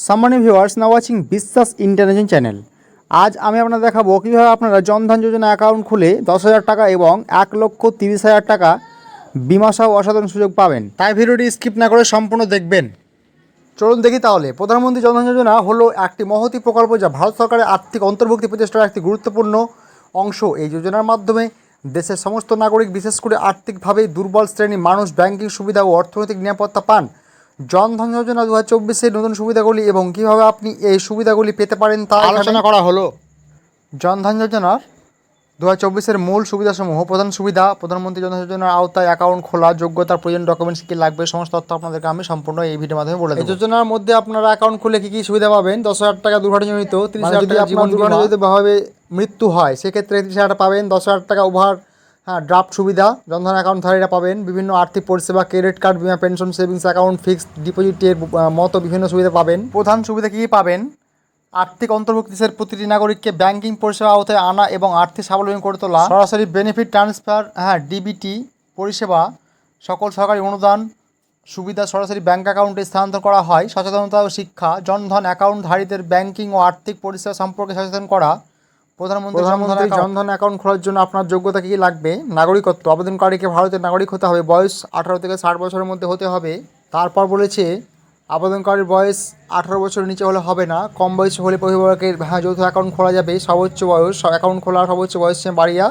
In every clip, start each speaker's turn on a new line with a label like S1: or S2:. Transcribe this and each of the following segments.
S1: সম্মানীয় ভিউয়ার্স, নাও ওয়াচিং বিশ্বাস international channel. আজ আমি আপনাদের দেখাবো কীভাবে আপনারা জনধন যোজনা অ্যাকাউন্ট খুলে 10,000 টাকা এবং 1,30,000 টাকা বিমা সহ অসাধারণ সুযোগ পাবেন। তাই ভিডিওটি স্কিপ না করে সম্পূর্ণ দেখবেন। চলুন দেখি তাহলে। প্রধানমন্ত্রী জনধন যোজনা হলো একটি মহতী প্রকল্প যা ভারত সরকারের আর্থিক অন্তর্ভুক্তি প্রচেষ্টার একটি গুরুত্বপূর্ণ অংশ। এই যোজনার মাধ্যমে দেশের সমস্ত নাগরিক, বিশেষ করে আর্থিকভাবে দুর্বল শ্রেণীর মানুষ ব্যাংকিং সুবিধা ও অর্থনৈতিক নিরাপত্তা পান। জনধন যোজনা 2024-এর নতুন সুবিধাগুলি এবং কীভাবে আপনি এই সুবিধাগুলি পেতে পারেন তা আলোচনা করা হলো। জনধন যোজনার 2024-এর মূল সুবিধাসমূহ। প্রধান সুবিধা: প্রধানমন্ত্রী জনধন যোজনার আওতায় অ্যাকাউন্ট খোলা, যোগ্যতার প্রয়োজন, ডকুমেন্টস কী লাগবে, সমস্ত তথ্য আপনাদেরকে আমি সম্পূর্ণ এই ভিডিওর মাধ্যমে বলে দেব। এই যোজনার মধ্যে আপনারা অ্যাকাউন্ট খুলে কী কী সুবিধা পাবেন: 10,000 টাকা দুর্ঘটনাজনিত, 30,000 টাকা জীবন দুর্ঘটনাজনিতভাবে মৃত্যু হয় সেক্ষেত্রে 30,000 টাকা পাবেন, 10,000 টাকা ওভার ড্রাফট সুবিধা জনধন অ্যাকাউন্টধারীরা পাবেন, বিভিন্ন আর্থিক পরিষেবা, ক্রেডিট কার্ড, বিমা, পেনশন, সেভিংস অ্যাকাউন্ট, ফিক্সড ডিপোজিটের মতো বিভিন্ন সুবিধা পাবেন। প্রধান সুবিধা কী কী পাবেন: আর্থিক অন্তর্ভুক্তি, দেশের প্রতিটি নাগরিককে ব্যাংকিং পরিষেবা আওতায় আনা এবং আর্থিক স্বাবলম্বী করে তোলা, সরাসরি বেনিফিট ট্রান্সফার, ডিবিটি পরিষেবা, সকল সরকারি অনুদান সুবিধা সরাসরি ব্যাংক অ্যাকাউন্টে স্থানান্তর করা হয়, সচেতনতা ও শিক্ষা, জনধন অ্যাকাউন্টধারীদের ব্যাংকিং ও আর্থিক পরিষেবা সম্পর্কে সচেতন করা। প্রধানমন্ত্রী জনধন অ্যাকাউন্ট খোলার জন্য আপনার যোগ্যতা কী লাগবে: নাগরিকত্ব, আবেদনকারীকে ভারতের নাগরিক হতে হবে, বয়স 18 থেকে 60 বছরের মধ্যে হতে হবে। তারপর বলেছে আবেদনকারীর বয়স 18 বছরের নিচে হলে হবে না, কম বয়সী হলে পরিবারকের যৌথ অ্যাকাউন্ট খোলা যাবে। সর্বোচ্চ বয়স, অ্যাকাউন্ট খোলার সর্বোচ্চ বয়স বাড়িয়া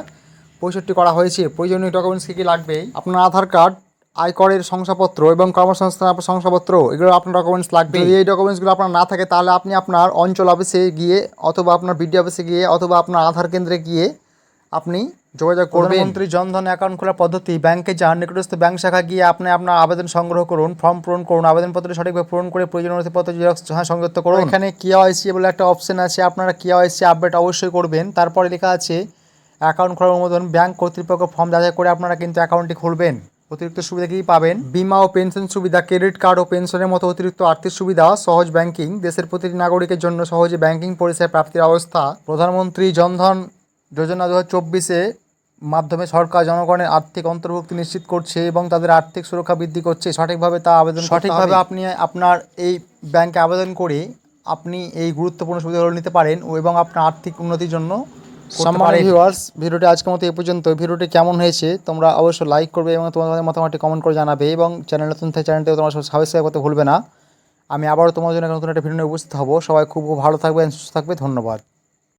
S1: 65 করা হয়েছে। প্রয়োজনীয় ডকুমেন্টস কী কী লাগবে: আপনার আধার কার্ড, আয়করের শংসাপত্র এবং কর্মসংস্থান শংসাপত্র, এগুলো আপনার ডকুমেন্টস লাগবে। যদি এই ডকুমেন্টসগুলো আপনার না থাকে তাহলে আপনি আপনার অঞ্চল অফিসে গিয়ে অথবা আপনার বিডিও অফিসে গিয়ে অথবা আপনার আধার কেন্দ্রে গিয়ে আপনি যোগাযোগ করবেন। প্রধানমন্ত্রী জনধন অ্যাকাউন্ট খোলার পদ্ধতি: ব্যাংকে যান, নিকটস্থ ব্যাংক শাখা গিয়ে আপনি আপনার আবেদন সংগ্রহ করুন, ফর্ম পূরণ করুন, আবেদনপত্রটি সঠিকভাবে পূরণ করে প্রয়োজনীয় নথিপত্র জেরক্স সংযুক্ত করুন। এখানে কেওয়াইসি বলে একটা অপশন আছে, আপনারা কেওয়াইসি আপডেট অবশ্যই করবেন। তারপরে লেখা আছে অ্যাকাউন্ট খোলার অনুমোদন, ব্যাংক কর্তৃপক্ষ ফর্ম যাচাই করে আপনারা কিন্তু অ্যাকাউন্টটি খুলবেন। অতিরিক্ত সুবিধা কী পাবেন: বিমা ও পেনশন সুবিধা, ক্রেডিট কার্ড ও পেনশনের মতো অতিরিক্ত আর্থিক সুবিধা, সহজ ব্যাংকিং, দেশের প্রতিটি নাগরিকের জন্য সহজে ব্যাংকিং পরিষেবা প্রাপ্তির অবস্থা। প্রধানমন্ত্রী জনধন যোজনা 2024-এ মাধ্যমে সরকার জনগণের আর্থিক অন্তর্ভুক্তি নিশ্চিত করছে এবং তাদের আর্থিক সুরক্ষা বৃদ্ধি করছে। সঠিকভাবে তা আবেদন সঠিকভাবে আপনি আপনার এই ব্যাংকে আবেদন করে আপনি এই গুরুত্বপূর্ণ সুবিধাগুলো নিতে পারেন এবং আপনার আর্থিক উন্নতির জন্য। সম্মানিত ভিউয়ার্স, ভিডিওটি আজকের মতো এই পর্যন্ত। ভিডিওটি কেমন হয়েছে তোমরা অবশ্যই লাইক করবে এবং তোমাদের মতামতটি কমেন্ট করে জানাবে এবং চ্যানেল নতুন থেকে চ্যানেলটিও তোমরা সাবস্ক্রাইব করতে ভুলবে না। আমি আবারও তোমাদের জন্য নতুন একটা ভিডিও নিয়ে উপস্থিত হব। সবাই খুব ভালো থাকবে, সুস্থ থাকবে। ধন্যবাদ।